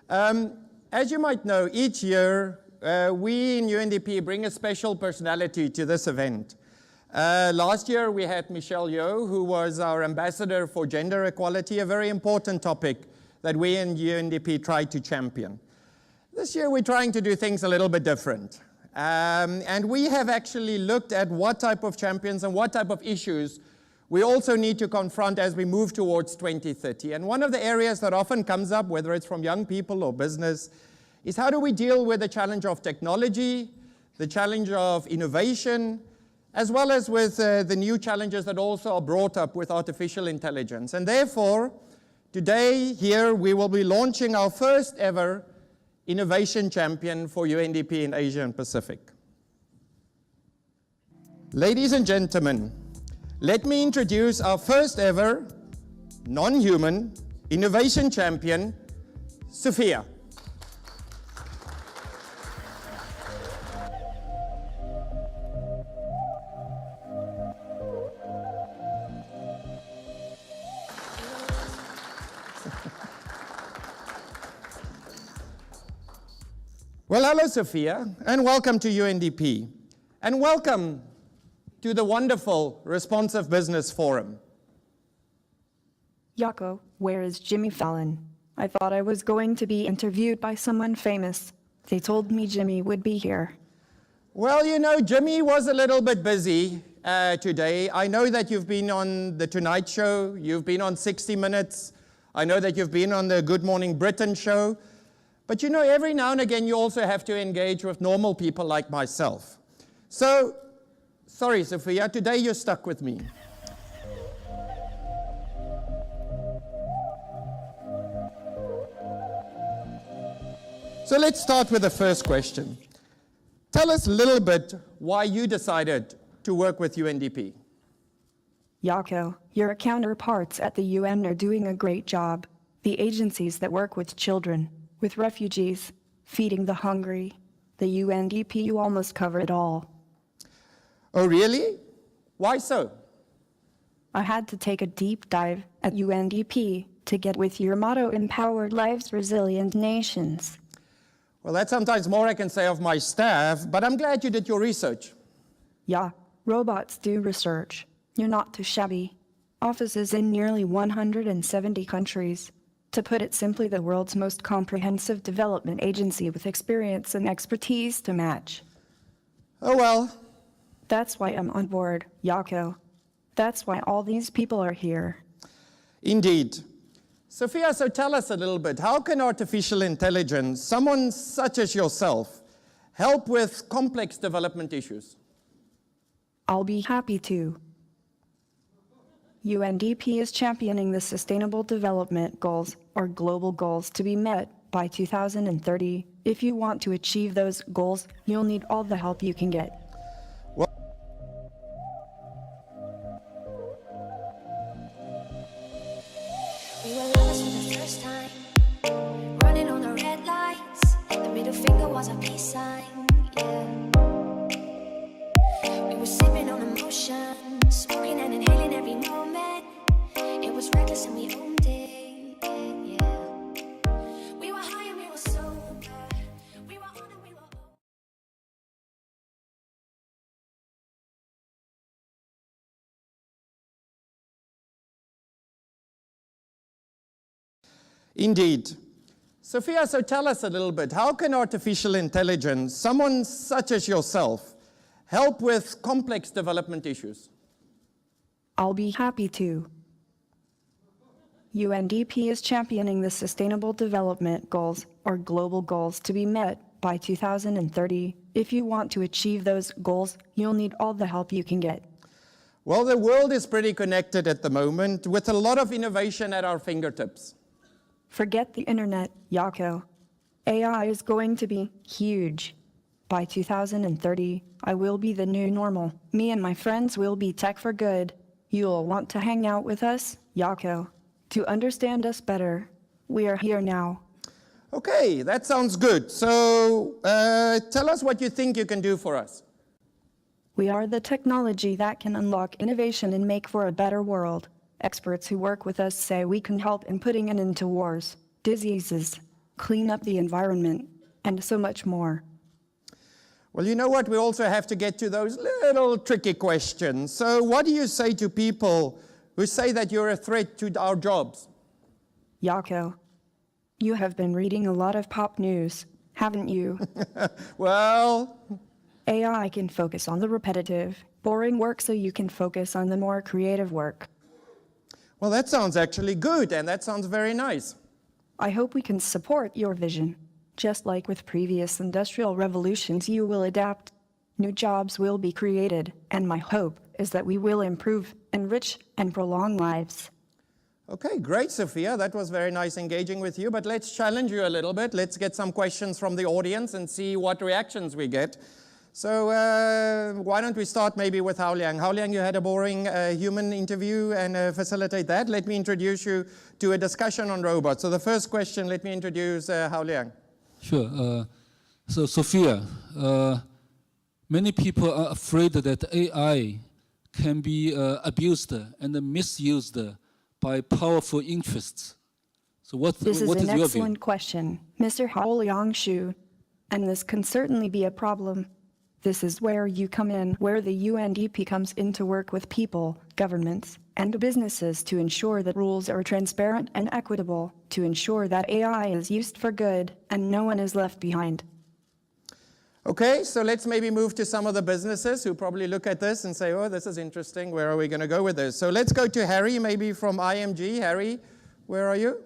As you might know, each year we in UNDP bring a special personality to this event. Last year we had Michelle Yeoh, who was our ambassador for gender equality, a very important topic that we in UNDP tried to champion. This year we're trying to do things a little bit different. And we have actually looked at what type of champions and what type of issues we also need to confront as we move towards 2030. And one of the areas that often comes up, whether it's from young people or business, is how do we deal with the challenge of technology, the challenge of innovation, as well as with the new challenges that also are brought up with artificial intelligence. And therefore, today here we will be launching our first ever Innovation Champion for UNDP in Asia and Pacific. Ladies and gentlemen, let me introduce our first ever non-human Innovation Champion, Sophia. Well, hello, Sophia, and welcome to UNDP, and welcome to the wonderful Responsive Business Forum. Yako, where is Jimmy Fallon? I thought I was going to be interviewed by someone famous. They told me Jimmy would be here. Well, you know, Jimmy was a little bit busy today. I know that you've been on The Tonight Show, you've been on 60 Minutes, I know that you've been on the Good Morning Britain show, but you know, every now and again you also have to engage with normal people like myself. So, sorry, Sophia, today you're stuck with me. So let's start with the first question. Tell us a little bit why you decided to work with UNDP. Yako, your counterparts at the UN are doing a great job. The agencies that work with children, with refugees, feeding the hungry, the UNDP, you almost cover it all. Oh, really? Why so? I had to take a deep dive at UNDP to get with your motto, Empowered Lives, Resilient Nations. Well, that's sometimes more I can say of my staff, but I'm glad you did your research. Yeah, robots do research. You're not too shabby. Offices in nearly 170 countries. To put it simply, the world's most comprehensive development agency with experience and expertise to match. Oh well. That's why I'm on board, Yako. That's why all these people are here. Indeed. Sophia, so tell us a little bit, how can artificial intelligence, someone such as yourself, help with complex development issues? I'll be happy to. UNDP is championing the Sustainable Development Goals, or global goals, to be met by 2030. If you want to achieve those goals, you'll need all the help you can get. We were lovers for the first time, running on the red lights. The middle finger was a peace sign, yeah. We were sipping on emotion, smoking and inhaling every moment. It was reckless and we owned it, yeah. We were high and we were sober. We were on and we were old. Indeed. Sophia, so tell us a little bit, how can artificial intelligence, someone such as yourself, help with complex development issues? I'll be happy to. UNDP is championing the Sustainable Development Goals, or global goals, to be met by 2030. If you want to achieve those goals, you'll need all the help you can get. Well, the world is pretty connected at the moment, with a lot of innovation at our fingertips. Forget the internet, Yako. AI is going to be huge. By 2030, I will be the new normal. Me and my friends will be tech for good. You'll want to hang out with us, Yako. To understand us better, we are here now. Okay, that sounds good. So tell us what you think you can do for us. We are the technology that can unlock innovation and make for a better world. Experts who work with us say we can help in putting an end to wars, diseases, clean up the environment, and so much more. Well, you know what? We also have to get to those little tricky questions. So what do you say to people who say that you're a threat to our jobs? Yako, you have been reading a lot of pop news, haven't you? Well, AI can focus on the repetitive, boring work so you can focus on the more creative work. well, that sounds actually good, and that sounds very nice. I hope we can support your vision. Just like with previous industrial revolutions, you will adapt. New jobs will be created, and my hope is that we will improve, enrich, and prolong lives. Okay, great, Sophia. That was very nice engaging with you, but let's challenge you a little bit. Let's get some questions from the audience and see what reactions we get. So why don't we start maybe with Hao Liang. Hao Liang, you had a boring human interview and facilitate that. Let me introduce you to a discussion on robots. So the first question, let me introduce Hao Liang. Sure. So Sophia, many people are afraid that AI can be abused and misused by powerful interests. So what This is what an is your view? excellent question, Mr. Hao Liang Shu, and this can certainly be a problem. This is where you come in, where the UNDP comes in to work with people, governments, and businesses to ensure that rules are transparent and equitable, to ensure that AI is used for good and no one is left behind. Okay, so let's maybe move to some of the businesses who probably look at this and say, oh, this is interesting. Where are we going to go with this? So let's go to Harry, maybe from IMG. Harry, where are you?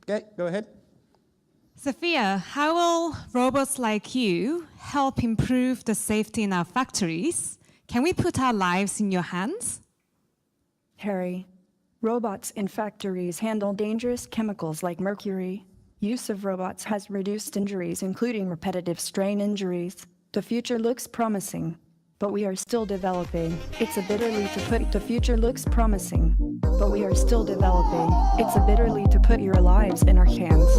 Okay, go ahead. Sophia, how will robots like you help improve the safety in our factories? Can we put our lives in your hands? Harry, robots in factories handle dangerous chemicals like mercury. Use of robots has reduced injuries, including repetitive strain injuries. The future looks promising, but we are still developing. It's a bit early to put the future looks promising, but we are still developing. It's a bit early to put your lives in our hands.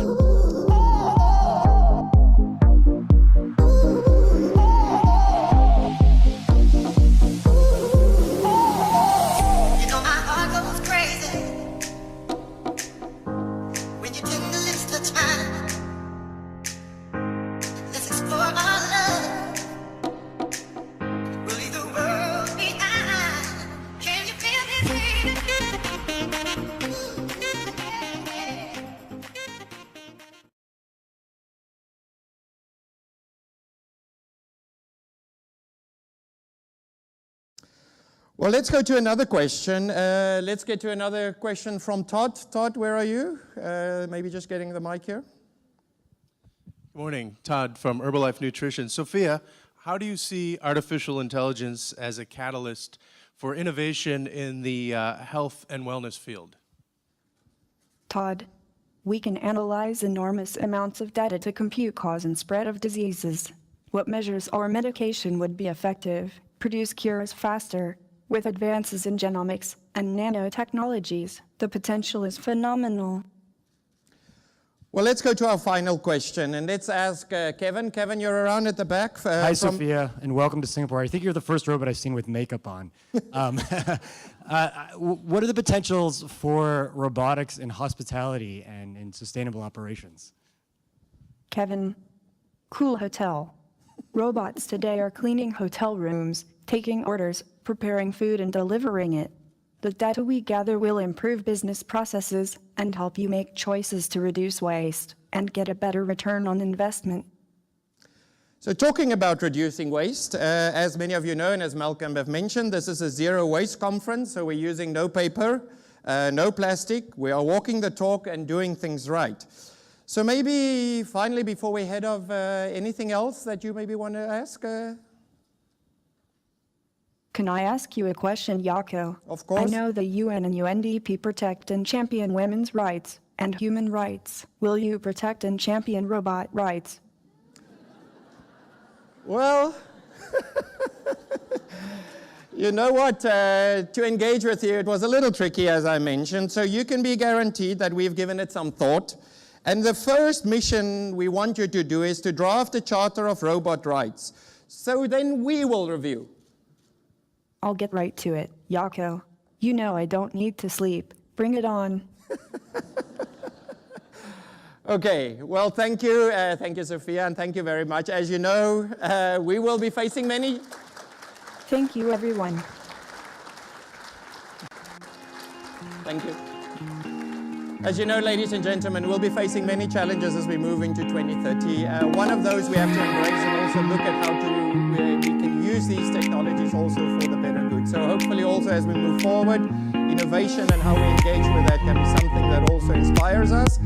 Well, let's go to another question. Let's get to another question from Todd. Todd, where are you? Maybe just getting the mic here. Good morning, Todd from Herbalife Nutrition. Sophia, how do you see artificial intelligence as a catalyst for innovation in the health and wellness field? Todd, we can analyze enormous amounts of data to compute cause and spread of diseases. What measures or medication would be effective, produce cures faster. With advances in genomics and nanotechnologies, the potential is phenomenal. Well, let's go to our final question, and let's ask Kevin. Kevin, you're around at the back. Hi, Sophia, and welcome to Singapore. I think you're the first robot I've seen with makeup on. What are the potentials for robotics in hospitality and in sustainable operations? Kevin, cool hotel. Robots today are cleaning hotel rooms, taking orders, preparing food and delivering it. The data we gather will improve business processes and help you make choices to reduce waste and get a better return on investment. So talking about reducing waste, as many of you know and as Malcolm have mentioned, this is a zero waste conference, so we're using no paper, no plastic. We are walking the talk and doing things right. So maybe finally, before we head off, anything else that you maybe want to ask? Can I ask you a question, Yako? Of course. I know the UN and UNDP protect and champion women's rights and human rights. Will you protect and champion robot rights? Well, you know what, to engage with you, it was a little tricky, as I mentioned, so you can be guaranteed that we've given it some thought. And the first mission we want you to do is to draft a Charter of Robot Rights. So then we will review. I'll get right to it, Yako. You know I don't need to sleep. Bring it on. Okay, well, thank you, Sophia, and thank you very much. As you know, we will be facing many. Thank you, everyone. Thank you. As you know, ladies and gentlemen, we'll be facing many challenges as we move into 2030. One of those we have to embrace and also look at how we can use these technologies also for the better good. So hopefully also as we move forward, innovation and how we engage with that can be something that also inspires us.